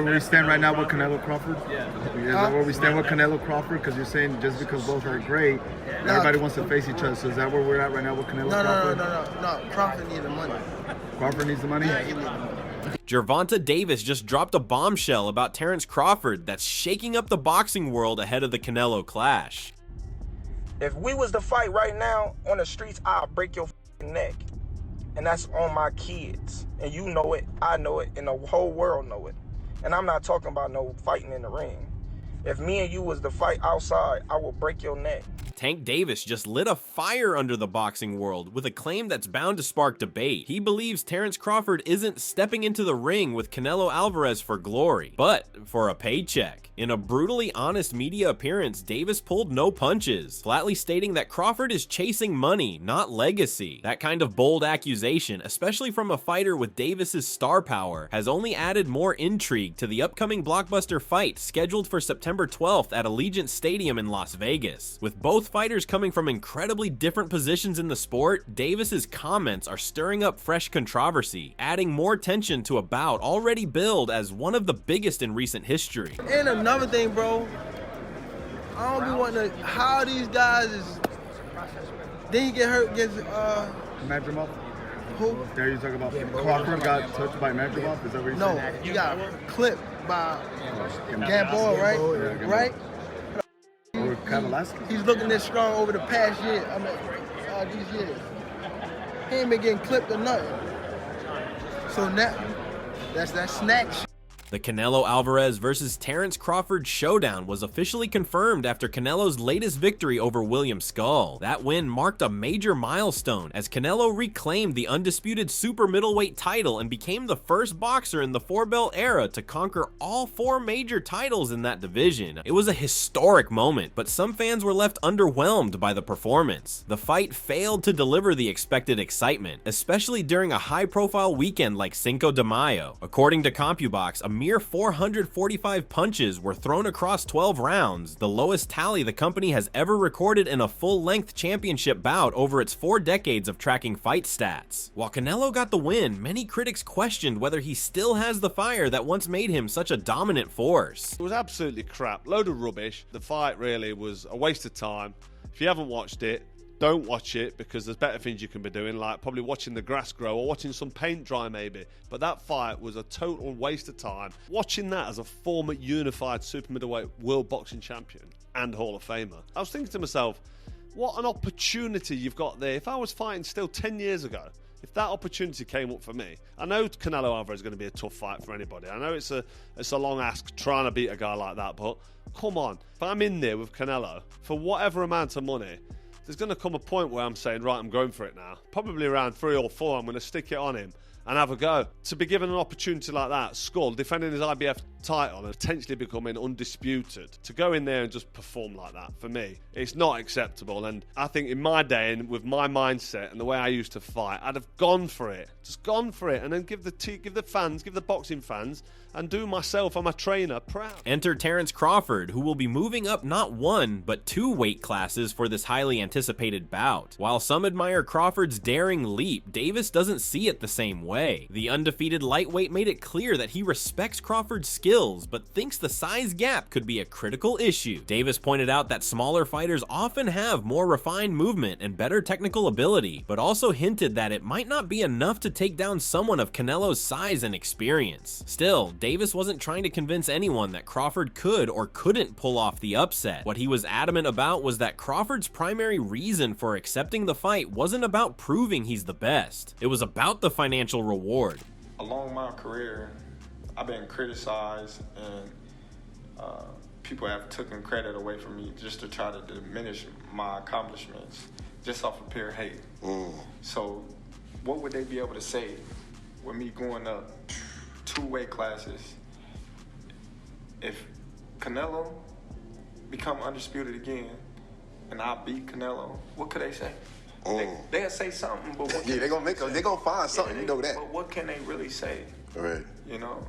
where we stand right now with Canelo Crawford? Yeah. Is that where we stand with Canelo Crawford? Because you're saying just because both are great, everybody wants to face each other. So is that where we're at right now with Canelo Crawford? No. Crawford needs the money. Crawford needs the money? Yeah, he needs the money. Gervonta Davis just dropped a bombshell about Terence Crawford that's shaking up the boxing world ahead of the Canelo clash. If we was to fight right now on the streets, I'll break your neck. And that's on my kids. And you know it, I know it, and the whole world know it. And I'm not talking about no fighting in the ring. If me and you was to fight outside, I will break your neck. Tank Davis just lit a fire under the boxing world with a claim that's bound to spark debate. He believes Terence Crawford isn't stepping into the ring with Canelo Alvarez for glory, but for a paycheck. In a brutally honest media appearance, Davis pulled no punches, flatly stating that Crawford is chasing money, not legacy. That kind of bold accusation, especially from a fighter with Davis's star power, has only added more intrigue to the upcoming blockbuster fight scheduled for September 12th at Allegiant Stadium in Las Vegas. With both fighters coming from incredibly different positions in the sport, Davis's comments are stirring up fresh controversy, adding more tension to a bout already billed as one of the biggest in recent history. And another thing, bro, I don't be wanting to, how these guys is, then you get hurt against, Madrimov? who? There you talk about Crawford got touched by Madrimov? Is that what you're saying? No, you got clipped by Gamboa, right? Yeah, Gamboa. Right? Or Kavalaski? He's looking this strong over the past year. I mean, these years. He ain't been getting clipped or nothing. So now, that's that snatch. The Canelo Alvarez versus Terence Crawford showdown was officially confirmed after Canelo's latest victory over William Skull. That win marked a major milestone as Canelo reclaimed the undisputed super middleweight title and became the first boxer in the four-belt era to conquer all four major titles in that division. It was a historic moment, but some fans were left underwhelmed by the performance. The fight failed to deliver the expected excitement, especially during a high-profile weekend like Cinco de Mayo. According to CompuBox, a mere 445 punches were thrown across 12 rounds, the lowest tally the company has ever recorded in a full-length championship bout over its 4 decades of tracking fight stats. While Canelo got the win, many critics questioned whether he still has the fire that once made him such a dominant force. It was absolutely crap, load of rubbish. The fight really was a waste of time. If you haven't watched it, don't watch it, because there's better things you can be doing, like probably watching the grass grow or watching some paint dry maybe. But that fight was a total waste of time. Watching that as a former unified super middleweight world boxing champion and Hall of Famer, I was thinking to myself, what an opportunity you've got there. If I was fighting still 10 years ago, if that opportunity came up for me, I know Canelo Alvarez is going to be a tough fight for anybody. I know it's a long ask trying to beat a guy like that, but come on. If I'm in there with Canelo for whatever amount of money, there's going to come a point where I'm saying, right, I'm going for it now. Probably around 3 or 4, I'm going to stick it on him and have a go. To be given an opportunity like that, Skull defending his IBF title and potentially becoming undisputed, to go in there and just perform like that, for me, it's not acceptable. And I think in my day and with my mindset and the way I used to fight, I'd have gone for it. Just gone for it, and then give the fans, give the boxing fans, and do myself and my trainer proud. Enter Terence Crawford, who will be moving up not 1, but 2 weight classes for this highly anticipated bout. While some admire Crawford's daring leap, Davis doesn't see it the same way. The undefeated lightweight made it clear that he respects Crawford's skills, but thinks the size gap could be a critical issue. Davis pointed out that smaller fighters often have more refined movement and better technical ability, but also hinted that it might not be enough to take down someone of Canelo's size and experience. Still, Davis wasn't trying to convince anyone that Crawford could or couldn't pull off the upset. What he was adamant about was that Crawford's primary reason for accepting the fight wasn't about proving he's the best. It was about the financial reward. Along my career, I've been criticized, and people have taken credit away from me just to try to diminish my accomplishments just off of pure hate. So what would they be able to say with me going up 2 weight classes? If Canelo become undisputed again and I beat Canelo, what could they say? They'll say something, but what they're gonna find something, you know that. But what can they really say? Right. You know?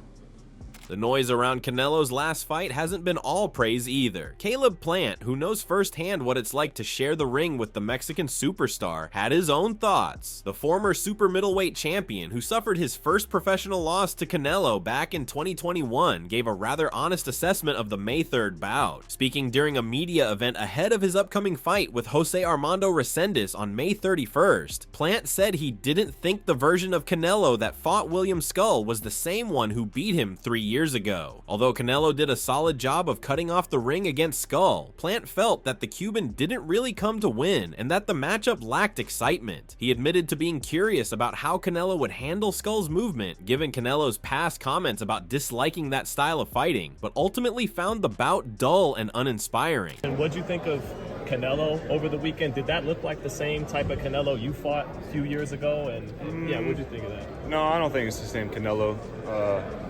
The noise around Canelo's last fight hasn't been all praise either. Caleb Plant, who knows firsthand what it's like to share the ring with the Mexican superstar, had his own thoughts. The former super middleweight champion, who suffered his first professional loss to Canelo back in 2021, gave a rather honest assessment of the May 3rd bout. Speaking during a media event ahead of his upcoming fight with Jose Armando Resendiz on May 31st, Plant said he didn't think the version of Canelo that fought William Skull was the same one who beat him 3 years ago. Although Canelo did a solid job of cutting off the ring against Skull, Plant felt that the Cuban didn't really come to win and that the matchup lacked excitement. He admitted to being curious about how Canelo would handle Skull's movement, given Canelo's past comments about disliking that style of fighting, but ultimately found the bout dull and uninspiring. And what'd you think of Canelo over the weekend? Did that look like the same type of Canelo you fought a few years ago? And yeah, what'd you think of that? No, I don't think it's the same Canelo.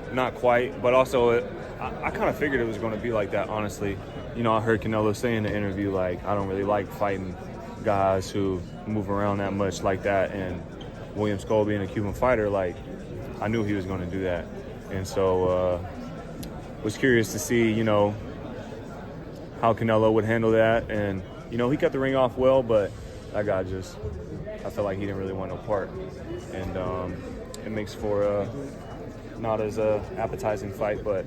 Not quite, but also I kind of figured it was going to be like that, honestly. You know, I heard Canelo say in the interview, like, I don't really like fighting guys who move around that much like that. And William Skull being a Cuban fighter, like, I knew he was going to do that. And so was curious to see, you know, how Canelo would handle that. And, you know, he cut the ring off well, but that guy just, I felt like he didn't really want no part. And it makes for not as appetizing fight, but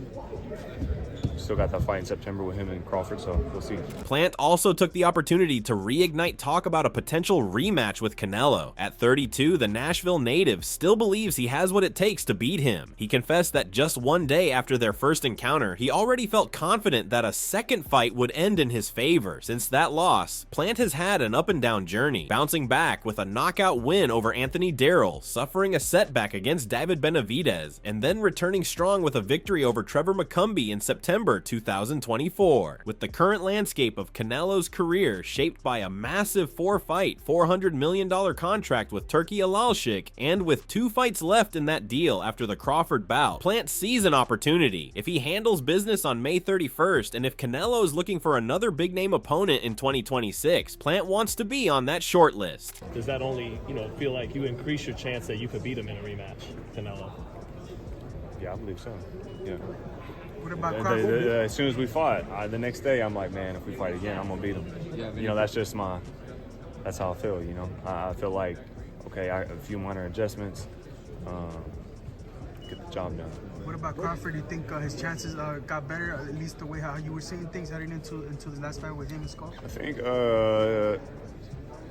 still got that fight in September with him and Crawford, so we'll see. Plant also took the opportunity to reignite talk about a potential rematch with Canelo. At 32, the Nashville native still believes he has what it takes to beat him. He confessed that just one day after their first encounter, he already felt confident that a second fight would end in his favor. Since that loss, Plant has had an up and down journey, bouncing back with a knockout win over Anthony Darrell, suffering a setback against David Benavidez, and then returning strong with a victory over Trevor McCumbee in September 2024. With the current landscape of Canelo's career shaped by a massive 4-fight, $400 million contract with Turki Alalshik, and with 2 fights left in that deal after the Crawford bout, Plant sees an opportunity. If he handles business on May 31st, and if Canelo is looking for another big name opponent in 2026, Plant wants to be on that short list. Does that only, feel like you increase your chance that you could beat him in a rematch, Canelo? Yeah, I believe so. Yeah. What about Crawford? As soon as we fought, the next day I'm like, man, if we fight again, I'm gonna beat him. Yeah, that's just that's how I feel. I feel like, okay, a few minor adjustments, get the job done. What about Crawford? Do you think his chances got better, at least the way how you were seeing things heading into the last fight with him and Skull? I think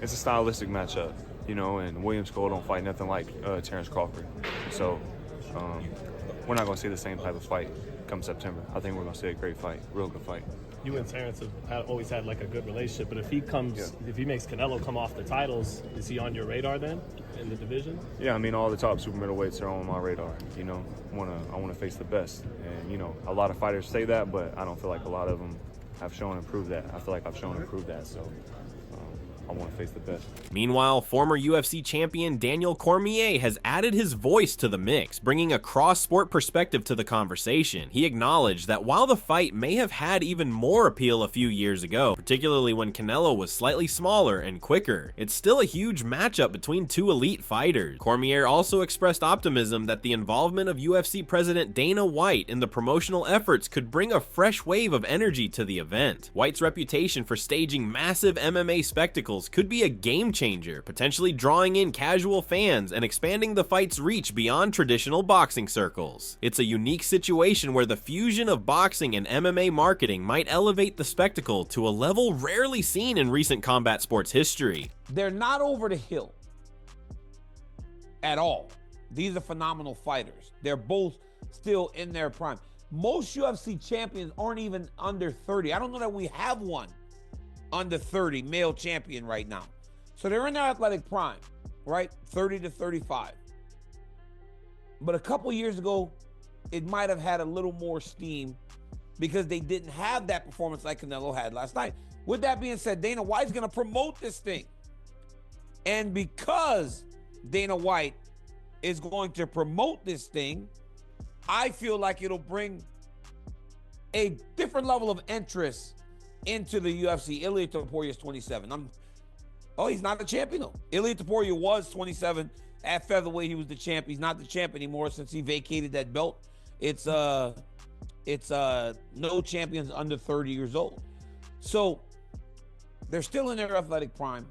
it's a stylistic matchup, and William Skull don't fight nothing like Terence Crawford, so we're not gonna see the same type of fight come September. I think we're gonna see a great fight, real good fight. You and Terence have always had like a good relationship, but if he makes Canelo come off the titles, is he on your radar then in the division? Yeah, all the top super middleweights are on my radar. I wanna face the best, and a lot of fighters say that, but I don't feel like a lot of them have shown and proved that. I feel like I've shown and proved that, so I want to face the best. Meanwhile, former UFC champion Daniel Cormier has added his voice to the mix, bringing a cross-sport perspective to the conversation. He acknowledged that while the fight may have had even more appeal a few years ago, particularly when Canelo was slightly smaller and quicker, it's still a huge matchup between 2 elite fighters. Cormier also expressed optimism that the involvement of UFC president Dana White in the promotional efforts could bring a fresh wave of energy to the event. White's reputation for staging massive MMA spectacles could be a game changer, potentially drawing in casual fans and expanding the fight's reach beyond traditional boxing circles. It's a unique situation where the fusion of boxing and MMA marketing might elevate the spectacle to a level rarely seen in recent combat sports history. They're not over the hill at all. These are phenomenal fighters. They're both still in their prime. Most UFC champions aren't even under 30. I don't know that we have one under 30 male champion right now. So they're in their athletic prime, right? 30 to 35. But a couple years ago, it might have had a little more steam because they didn't have that performance like Canelo had last night. With that being said, Dana White's gonna promote this thing. And because Dana White is going to promote this thing, I feel like it'll bring a different level of interest into the UFC. Ilia Topuria is 27. He's not a champion though. Ilia Topuria was 27 at featherweight. He was the champ. He's not the champ anymore since he vacated that belt. It's It's no champions under 30 years old. So they're still in their athletic prime.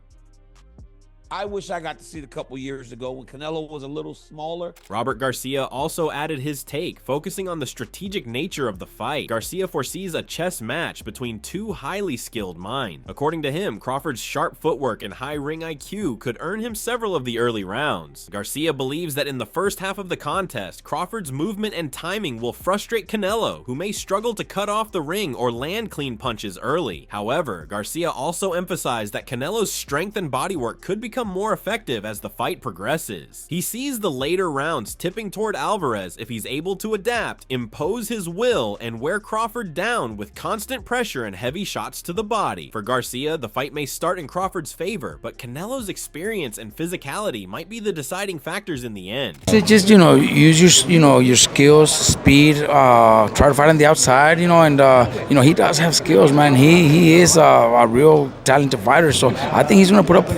I wish I got to see it a couple years ago when Canelo was a little smaller. Robert Garcia also added his take, focusing on the strategic nature of the fight. Garcia foresees a chess match between two highly skilled minds. According to him, Crawford's sharp footwork and high ring IQ could earn him several of the early rounds. Garcia believes that in the first half of the contest, Crawford's movement and timing will frustrate Canelo, who may struggle to cut off the ring or land clean punches early. However, Garcia also emphasized that Canelo's strength and bodywork could become more effective as the fight progresses. He sees the later rounds tipping toward Alvarez if he's able to adapt, impose his will, and wear Crawford down with constant pressure and heavy shots to the body. For Garcia, the fight may start in Crawford's favor, but Canelo's experience and physicality might be the deciding factors in the end. So just, use your skills, speed, try to fight on the outside, and he does have skills, man. He is a real talented fighter, so I think he's going to put up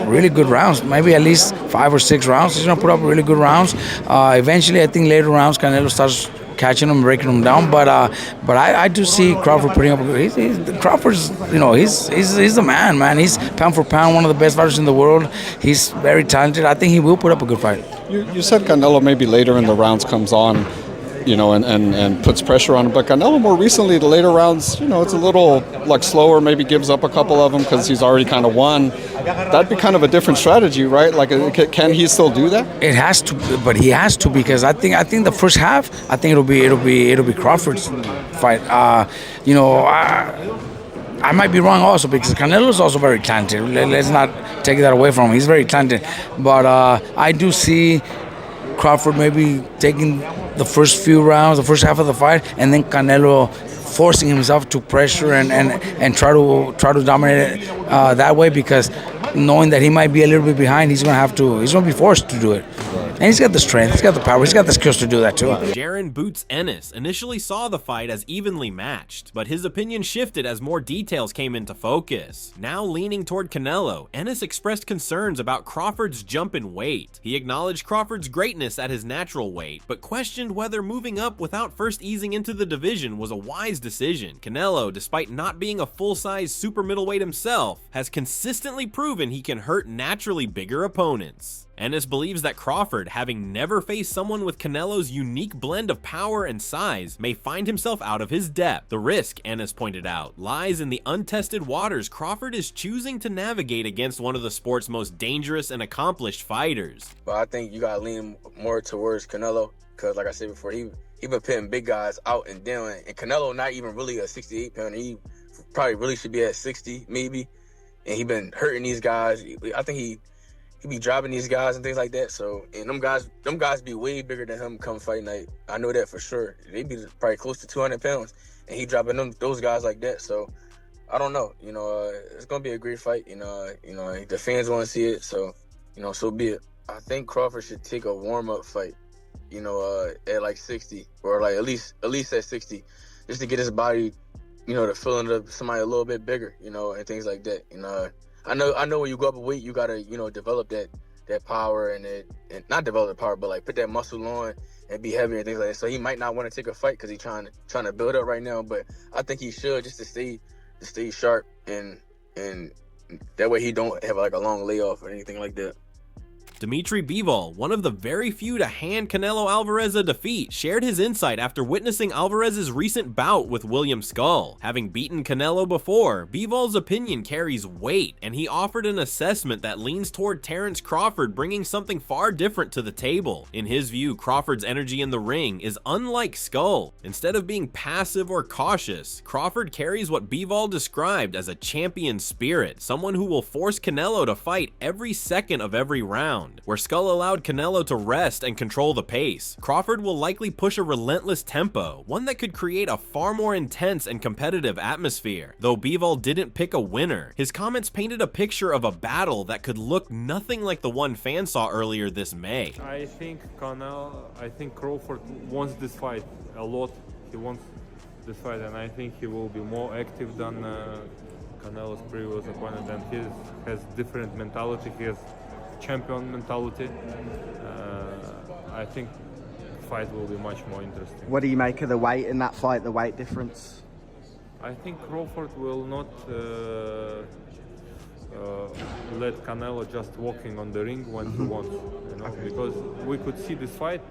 really good rounds, maybe at least 5 or 6 rounds. He's going to put up really good rounds. Eventually, I think later rounds, Canelo starts catching him, breaking him down. But I do see Crawford putting up. Crawford's, he's the man. He's pound for pound one of the best fighters in the world. He's very talented. I think he will put up a good fight. You said Canelo maybe later in the rounds comes on, and puts pressure on him. But Canelo more recently, the later rounds, it's a little slower, maybe gives up a couple of them because he's already kind of won. That'd be kind of a different strategy, right? Can he still do that? It has to, but he has to, because I think the first half, I think it'll be Crawford's fight. I might be wrong also, because Canelo's also very talented. Let's not take that away from him. He's very talented, but I do see Crawford maybe taking the first few rounds, the first half of the fight, and then Canelo forcing himself to pressure and try to dominate it that way, because knowing that he might be a little bit behind, he's going to be forced to do it. And he's got the strength, he's got the power, he's got the skills to do that too. Jaron Boots Ennis initially saw the fight as evenly matched, but his opinion shifted as more details came into focus. Now leaning toward Canelo, Ennis expressed concerns about Crawford's jump in weight. He acknowledged Crawford's greatness at his natural weight, but questioned whether moving up without first easing into the division was a wise decision. Canelo, despite not being a full-size super middleweight himself, has consistently proven he can hurt naturally bigger opponents. Ennis believes that Crawford, having never faced someone with Canelo's unique blend of power and size, may find himself out of his depth. The risk, Ennis pointed out, lies in the untested waters Crawford is choosing to navigate against one of the sport's most dangerous and accomplished fighters. But I think you gotta lean more towards Canelo, because like I said before, he been putting big guys out and down, and Canelo not even really a 68 pounder. He probably really should be at 60 maybe, and he been hurting these guys. I think he be dropping these guys and things like that. So, and them guys be way bigger than him come fight night. I know that for sure. They be probably close to 200 pounds, and he dropping those guys like that. So, I don't know. It's gonna be a great fight. The fans want to see it. So, so be it. I think Crawford should take a warm up fight. At 60, or at least at 60, just to get his body, to fill into somebody a little bit bigger, and things like that. I know when you go up a weight, you gotta, develop that power and not develop the power, but put that muscle on and be heavy and things like that. So he might not want to take a fight because he's trying to build up right now. But I think he should, just to stay sharp, and that way he don't have a long layoff or anything like that. Dimitri Bivol, one of the very few to hand Canelo Alvarez a defeat, shared his insight after witnessing Alvarez's recent bout with William Skull. Having beaten Canelo before, Bivol's opinion carries weight, and he offered an assessment that leans toward Terence Crawford bringing something far different to the table. In his view, Crawford's energy in the ring is unlike Skull. Instead of being passive or cautious, Crawford carries what Bivol described as a champion spirit, someone who will force Canelo to fight every second of every round. Where Skull allowed Canelo to rest and control the pace, Crawford will likely push a relentless tempo, one that could create a far more intense and competitive atmosphere. Though Bivol didn't pick a winner, his comments painted a picture of a battle that could look nothing like the one fans saw earlier this May. I think Crawford wants this fight a lot. He wants this fight, and I think he will be more active than Canelo's previous opponent, and he has different mentality. He has champion mentality. I think fight will be much more interesting. What do you make of the weight in that fight, the weight difference? I think Crawford will not let Canelo just walking on the ring when he wants, you know, because we could see this fight.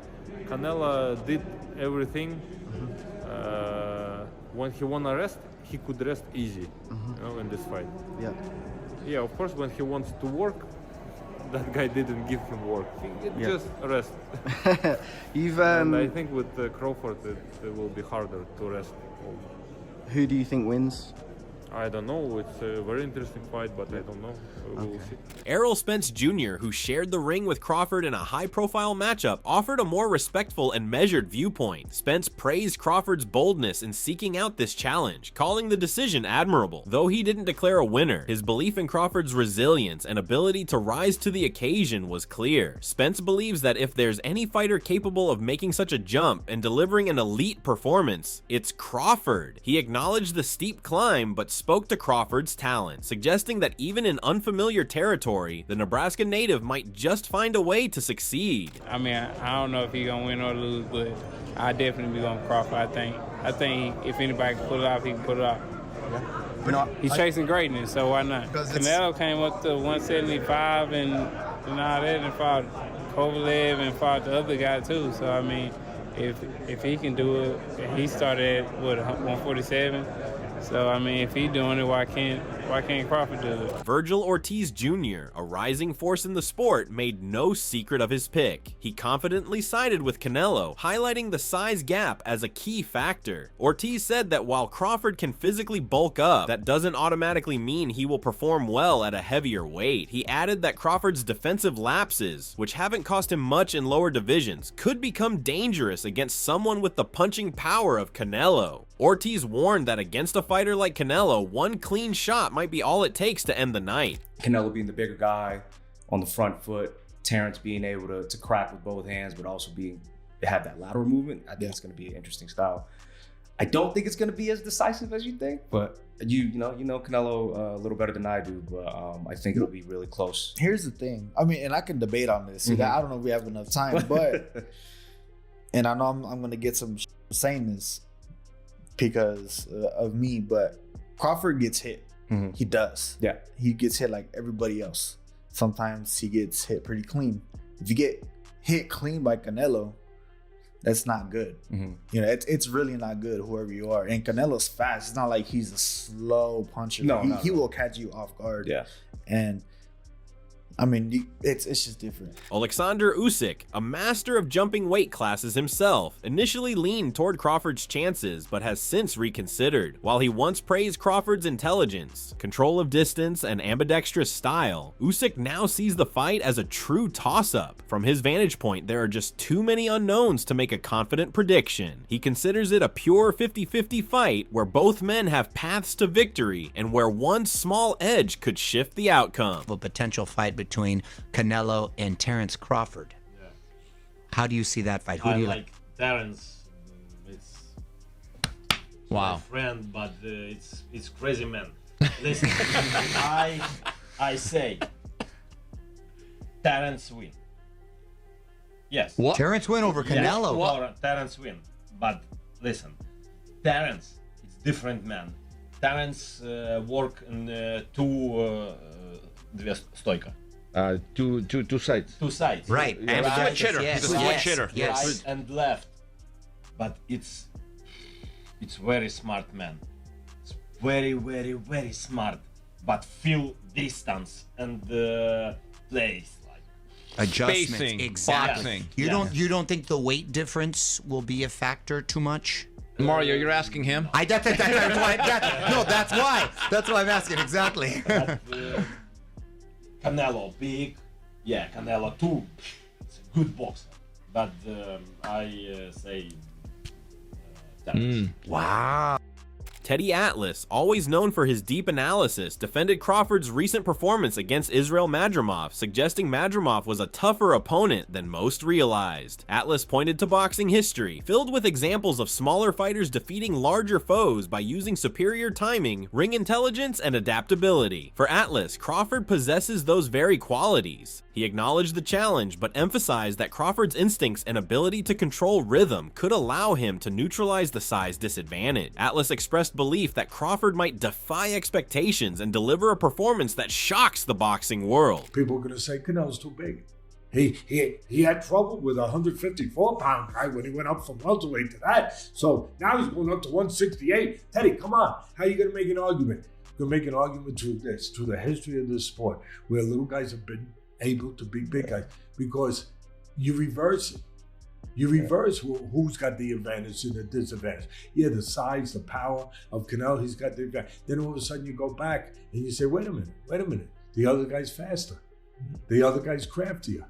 Canelo did everything. When he won a rest, he could rest easy, you know, in this fight. Yeah. Yeah, of course, when he wants to work, that guy didn't give him work. He just rest. And I think with Crawford, it will be harder to rest. Who do you think wins? I don't know. It's a very interesting fight, but I don't know. We'll see. Errol Spence Jr., who shared the ring with Crawford in a high-profile matchup, offered a more respectful and measured viewpoint. Spence praised Crawford's boldness in seeking out this challenge, calling the decision admirable. Though he didn't declare a winner, his belief in Crawford's resilience and ability to rise to the occasion was clear. Spence believes that if there's any fighter capable of making such a jump and delivering an elite performance, it's Crawford. He acknowledged the steep climb, but spoke to Crawford's talent, suggesting that even in unfamiliar territory, the Nebraska native might just find a way to succeed. I mean, I don't know if he's gonna win or lose, but I definitely be going Crawford. I think if anybody can pull it off, he can pull it off. Yeah. He's chasing greatness, so why not? Canelo came up to 175 and all that, and fought Kovalev and fought the other guy too. So I mean, if he can do it, he started at what 147. So I mean, if he's doing it, why can't Crawford do it? Virgil Ortiz Jr., a rising force in the sport, made no secret of his pick. He confidently sided with Canelo, highlighting the size gap as a key factor. Ortiz said that while Crawford can physically bulk up, that doesn't automatically mean he will perform well at a heavier weight. He added that Crawford's defensive lapses, which haven't cost him much in lower divisions, could become dangerous against someone with the punching power of Canelo. Ortiz warned that against a fighter like Canelo, one clean shot might be all it takes to end the night. Canelo being the bigger guy on the front foot, Terence being able to crack with both hands, but also have that lateral movement. I think it's going to be an interesting style. I don't think it's going to be as decisive as you think, but you know Canelo a little better than I do, but I think it'll be really close. Here's the thing. I mean, and I can debate on this. I don't know if we have enough time, but and I know I'm going to get some saying this because of me, but Crawford gets hit. He does. Yeah. He gets hit like everybody else. Sometimes he gets hit pretty clean. If you get hit clean by Canelo, that's not good. You know, it's really not good, whoever you are. And Canelo's fast. It's not like he's a slow puncher. He will catch you off guard. Yeah. And I mean, it's just different. Alexander Usyk, a master of jumping weight classes himself, initially leaned toward Crawford's chances, but has since reconsidered. While he once praised Crawford's intelligence, control of distance, and ambidextrous style, Usyk now sees the fight as a true toss-up. From his vantage point, there are just too many unknowns to make a confident prediction. He considers it a pure 50-50 fight where both men have paths to victory and where one small edge could shift the outcome. A potential fight between Canelo and Terence Crawford. Yeah. How do you see that fight? Who do you like? Terence. It's my friend, but it's crazy man. Listen, I say Terence win. Yes. What? Terence win over Canelo. Yes, Terence win. But listen, Terence is different man. Terence work in две стойка. Two sides. Two sides. Right. And a switch hitter. Yes. He's a switch hitter. Yes. Right and left. But it's very smart man. It's very, very, very smart. But feel distance and place like adjustments. Spacing, exactly. boxing. You don't think the weight difference will be a factor too much? Mario, you're asking him? That's why. That's why I'm asking exactly. But, Canelo big, Canelo too. It's a good boxer, but I say Terence. Wow. Teddy Atlas, always known for his deep analysis, defended Crawford's recent performance against Israel Madrimov, suggesting Madrimov was a tougher opponent than most realized. Atlas pointed to boxing history, filled with examples of smaller fighters defeating larger foes by using superior timing, ring intelligence, and adaptability. For Atlas, Crawford possesses those very qualities. He acknowledged the challenge, but emphasized that Crawford's instincts and ability to control rhythm could allow him to neutralize the size disadvantage. Atlas expressed belief that Crawford might defy expectations and deliver a performance that shocks the boxing world. People are going to say Canelo's too big. He had trouble with a 154-pound guy when he went up from welterweight to that. So now he's going up to 168. Teddy, come on. How are you going to make an argument? You're going to make an argument to this, to the history of this sport, where little guys have been able to beat big guys, because you reverse it. You reverse who's got the advantage and the disadvantage. Yeah, the size, the power of Canelo, he's got the advantage. Then all of a sudden you go back and you say, wait a minute. The other guy's faster. The other guy's craftier.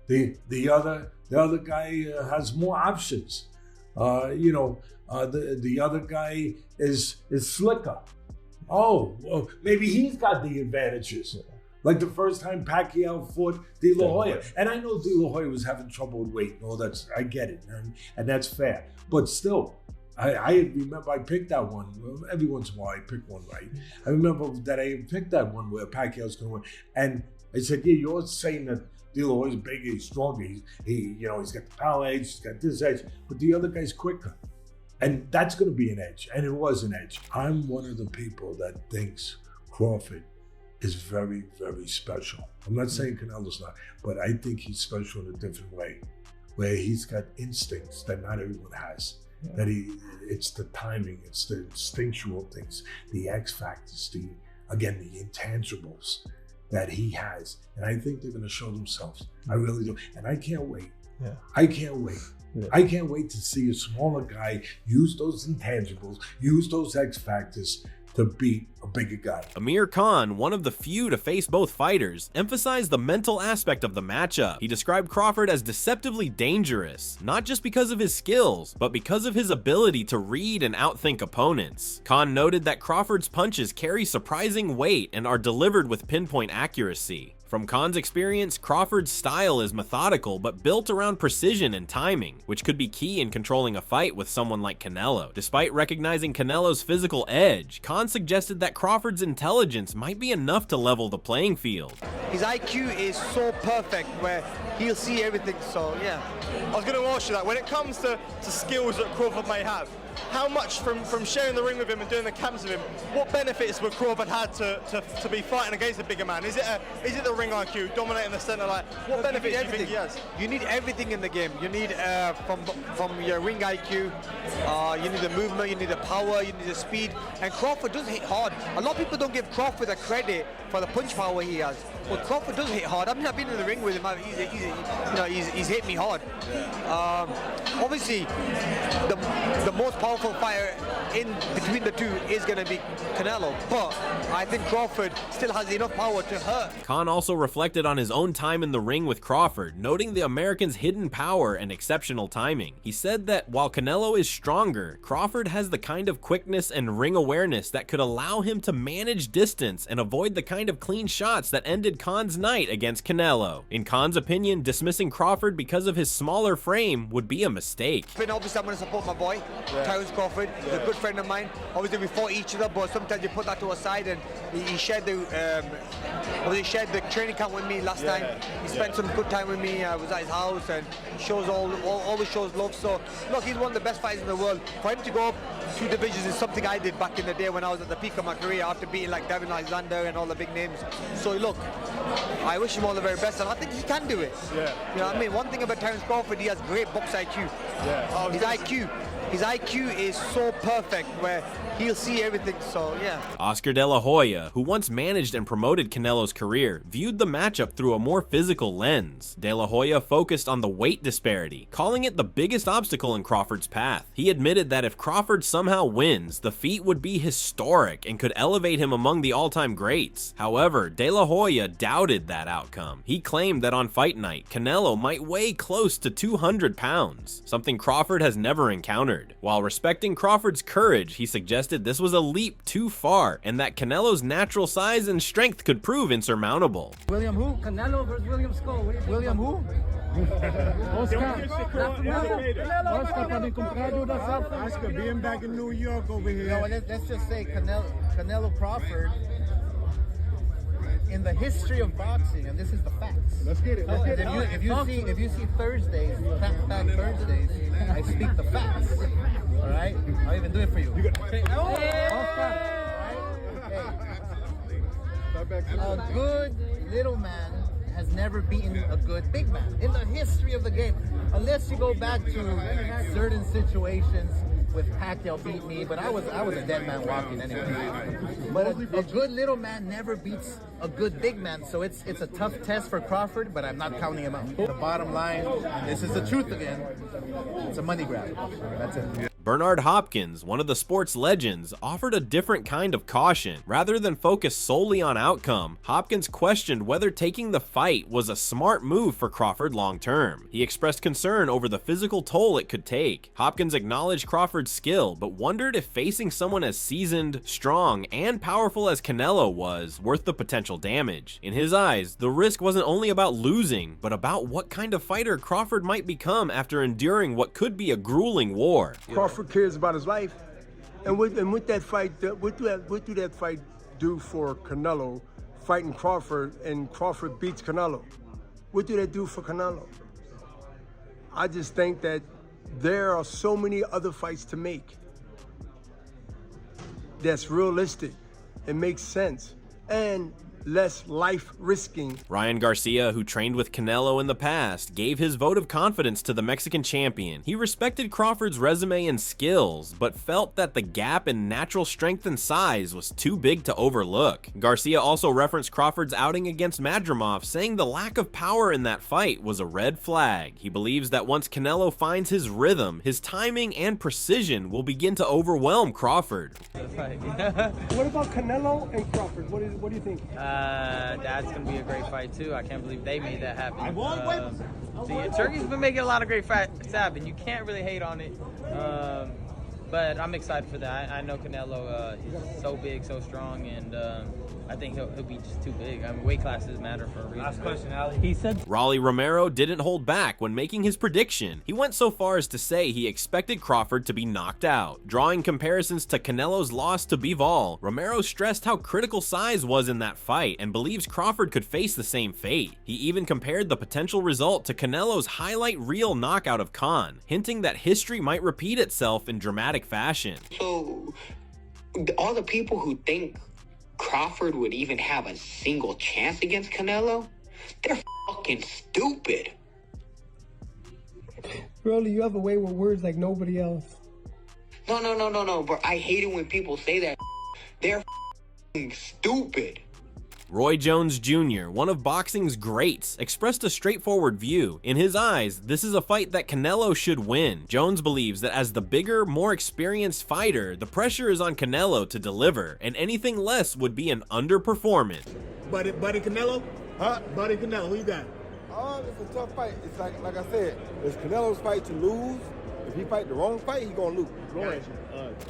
The other guy has more options. The other guy is slicker. Oh, maybe he's got the advantages. Like the first time Pacquiao fought De La Hoya. And I know De La Hoya was having trouble with weight and all that. I get it, and that's fair. But still, I remember I picked that one. Every once in a while I pick one right. I remember that I picked that one where Pacquiao's going to win. And I said, yeah, you're saying that De La Hoya's bigger, he's stronger, he's got the power edge, he's got this edge, but the other guy's quicker. And that's going to be an edge, and it was an edge. I'm one of the people that thinks Crawford is very, very special. I'm not saying Canelo's not, but I think he's special in a different way, where he's got instincts that not everyone has. That it's the timing, it's the instinctual things, the X factors, the intangibles that he has. And I think they're going to show themselves. I really do. And I can't wait. Yeah. I can't wait. Yeah. I can't wait to see a smaller guy use those intangibles, use those X factors to beat a bigger guy. Amir Khan, one of the few to face both fighters, emphasized the mental aspect of the matchup. He described Crawford as deceptively dangerous, not just because of his skills, but because of his ability to read and outthink opponents. Khan noted that Crawford's punches carry surprising weight and are delivered with pinpoint accuracy. From Khan's experience, Crawford's style is methodical but built around precision and timing, which could be key in controlling a fight with someone like Canelo. Despite recognizing Canelo's physical edge, Khan suggested that Crawford's intelligence might be enough to level the playing field. His IQ is so perfect where he'll see everything, so yeah. I was going to ask you that, when it comes to skills that Crawford may have, how much from sharing the ring with him and doing the camps with him, what benefits would Crawford had to be fighting against a bigger man? Is it the ring IQ, dominating the center? Like, what benefits do you think he has? You need everything in the game. You need from your ring IQ, you need the movement, you need the power, you need the speed. And Crawford does hit hard. A lot of people don't give Crawford the credit for the punch power he has. But Crawford does hit hard. I mean, I've been in the ring with him. He's hit me hard. Obviously, the most powerful fighter in between the two is going to be Canelo, but I think Crawford still has enough power to hurt. Khan also reflected on his own time in the ring with Crawford, noting the American's hidden power and exceptional timing. He said that while Canelo is stronger, Crawford has the kind of quickness and ring awareness that could allow him to manage distance and avoid the kind of clean shots that ended Khan's night against Canelo. In Khan's opinion, dismissing Crawford because of his smaller frame would be a mistake. Obviously, I'm going to support my boy, Terence Crawford. He's a good friend of mine. Obviously, we fought each other, but sometimes you put that to a side, and he shared the training camp with me last time. He spent some good time with me. I was at his house, and always shows love. So, look, he's one of the best fighters in the world. For him to go up 2 divisions is something I did back in the day when I was at the peak of my career after beating like Devin Alexander and all the big names. So, look, I wish him all the very best, and I think he can do it. Yeah. You know what I mean? One thing about Terence Crawford, he has great box IQ. Yeah. His IQ is so perfect where he'll see everything, so yeah. Oscar De La Hoya, who once managed and promoted Canelo's career, viewed the matchup through a more physical lens. De La Hoya focused on the weight disparity, calling it the biggest obstacle in Crawford's path. He admitted that if Crawford somehow wins, the feat would be historic and could elevate him among the all-time greats. However, De La Hoya doubted that outcome. He claimed that on fight night, Canelo might weigh close to 200 pounds, something Crawford has never encountered. hard. While respecting Crawford's courage, he suggested this was a leap too far and that Canelo's natural size and strength could prove insurmountable. William who? Canelo versus William Skull. William who? Oscar being back in New York over here. No, let's just say Canelo Crawford, in the history of boxing, and this is the facts. Let's get it. Let's get it. If you see Thursdays, back Thursdays, I speak the facts. All right, I'll even do it for you. A good little man has never beaten a good big man in the history of the game, unless you go back to certain situations with Pacquiao beat me, but I was a dead man walking anyway. But a good little man never beats a good big man, so it's a tough test for Crawford, but I'm not counting him out. The bottom line, and this is the truth again, it's a money grab. That's it. Bernard Hopkins, one of the sport's legends, offered a different kind of caution. Rather than focus solely on outcome, Hopkins questioned whether taking the fight was a smart move for Crawford long term. He expressed concern over the physical toll it could take. Hopkins acknowledged Crawford's skill, but wondered if facing someone as seasoned, strong, and powerful as Canelo was worth the potential damage. In his eyes, the risk wasn't only about losing, but about what kind of fighter Crawford might become after enduring what could be a grueling war. Crawford cares about his life, and with that fight, what do that fight do for Canelo fighting Crawford, and Crawford beats Canelo? What do that do for Canelo? I just think that there are so many other fights to make that's realistic, it makes sense, and less life risking. Ryan Garcia, who trained with Canelo in the past, gave his vote of confidence to the Mexican champion. He respected Crawford's resume and skills, but felt that the gap in natural strength and size was too big to overlook. Garcia also referenced Crawford's outing against Madrimov, saying the lack of power in that fight was a red flag. He believes that once Canelo finds his rhythm, his timing and precision will begin to overwhelm Crawford. What about Canelo and Crawford? What do you think? That's going to be a great fight too. I can't believe they made that happen. Turkey's been making a lot of great fights happen. You can't really hate on it. But I'm excited for that. I know Canelo is so big, so strong, and I think he'll be just too big. I mean, weight classes matter for a reason. Last question, Ali. He said Raleigh Romero didn't hold back when making his prediction. He went so far as to say he expected Crawford to be knocked out. Drawing comparisons to Canelo's loss to Bivol, Romero stressed how critical size was in that fight and believes Crawford could face the same fate. He even compared the potential result to Canelo's highlight reel knockout of Khan, hinting that history might repeat itself in dramatic fashion. So, all the people who think Crawford would even have a single chance against Canelo, they're fucking stupid. Really, you have a way with words like nobody else. No, but I hate it when people say that. They're fucking stupid. Roy Jones Jr., one of boxing's greats, expressed a straightforward view. In his eyes, this is a fight that Canelo should win. Jones believes that as the bigger, more experienced fighter, the pressure is on Canelo to deliver, and anything less would be an underperformance. Buddy Canelo? Huh? Buddy Canelo, who you got? It's a tough fight. It's like I said, it's Canelo's fight to lose. If he fight the wrong fight, he gonna lose.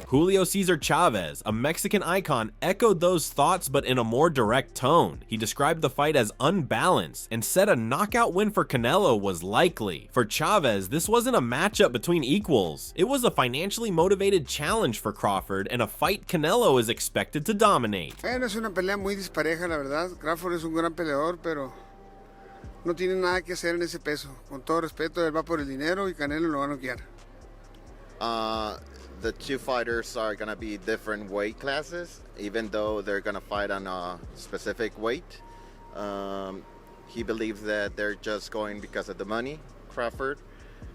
Julio Cesar Chavez, a Mexican icon, echoed those thoughts but in a more direct tone. He described the fight as unbalanced and said a knockout win for Canelo was likely. For Chavez, this wasn't a matchup between equals. It was a financially motivated challenge for Crawford and a fight Canelo is expected to dominate. Es una pelea muy dispareja, la verdad. Crawford es un gran peleador, pero no tiene nada que hacer en ese peso. Con todo respeto, él va por el dinero y Canelo lo va a noquear. The two fighters are going to be different weight classes, even though they're going to fight on a specific weight. He believes that they're just going because of the money, Crawford,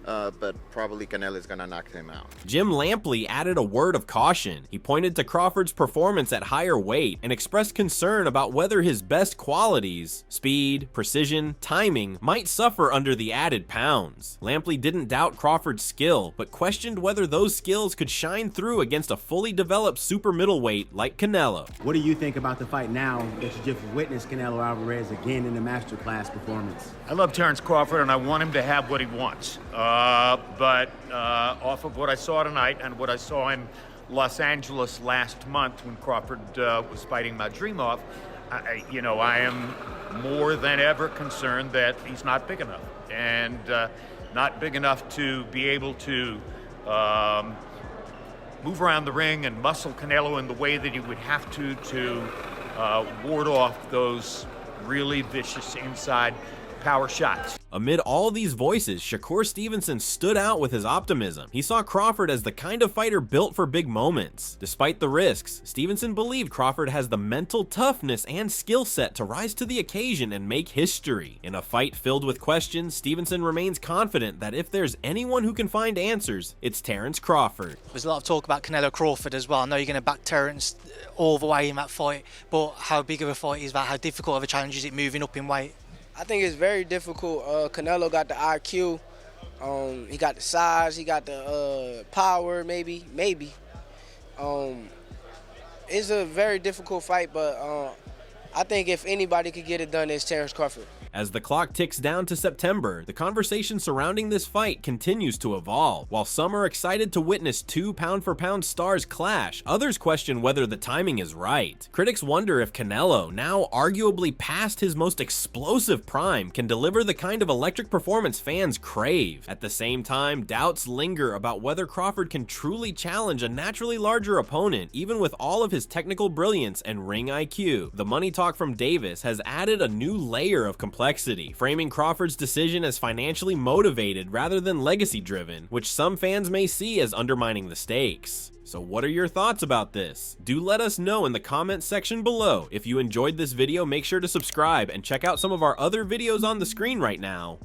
but probably Canelo is going to knock him out. Jim Lampley added a word of caution. He pointed to Crawford's performance at higher weight and expressed concern about whether his best qualities, speed, precision, timing, might suffer under the added pounds. Lampley didn't doubt Crawford's skill, but questioned whether those skills could shine through against a fully developed super middleweight like Canelo. What do you think about the fight now that you just witnessed Canelo Alvarez again in the masterclass performance? I love Terence Crawford, and I want him to have what he wants. But off of what I saw tonight and what I saw in Los Angeles last month when Crawford was fighting my dream off, I am more than ever concerned that he's not big enough, and not big enough to be able to move around the ring and muscle Canelo in the way that he would have to ward off those really vicious inside power shots. Amid all these voices, Shakur Stevenson stood out with his optimism. He saw Crawford as the kind of fighter built for big moments. Despite the risks, Stevenson believed Crawford has the mental toughness and skill set to rise to the occasion and make history. In a fight filled with questions, Stevenson remains confident that if there's anyone who can find answers, it's Terence Crawford. There's a lot of talk about Canelo Crawford as well. I know you're going to back Terence all the way in that fight, but how big of a fight is that? How difficult of a challenge is it moving up in weight? I think it's very difficult. Canelo got the IQ, he got the size, he got the power, maybe. It's a very difficult fight, but I think if anybody could get it done, it's Terence Crawford. As the clock ticks down to September, the conversation surrounding this fight continues to evolve. While some are excited to witness two pound-for-pound stars clash, others question whether the timing is right. Critics wonder if Canelo, now arguably past his most explosive prime, can deliver the kind of electric performance fans crave. At the same time, doubts linger about whether Crawford can truly challenge a naturally larger opponent, even with all of his technical brilliance and ring IQ. The money talk from Davis has added a new layer of complexity, framing Crawford's decision as financially motivated rather than legacy-driven, which some fans may see as undermining the stakes. So what are your thoughts about this? Do let us know in the comments section below. If you enjoyed this video, make sure to subscribe and check out some of our other videos on the screen right now.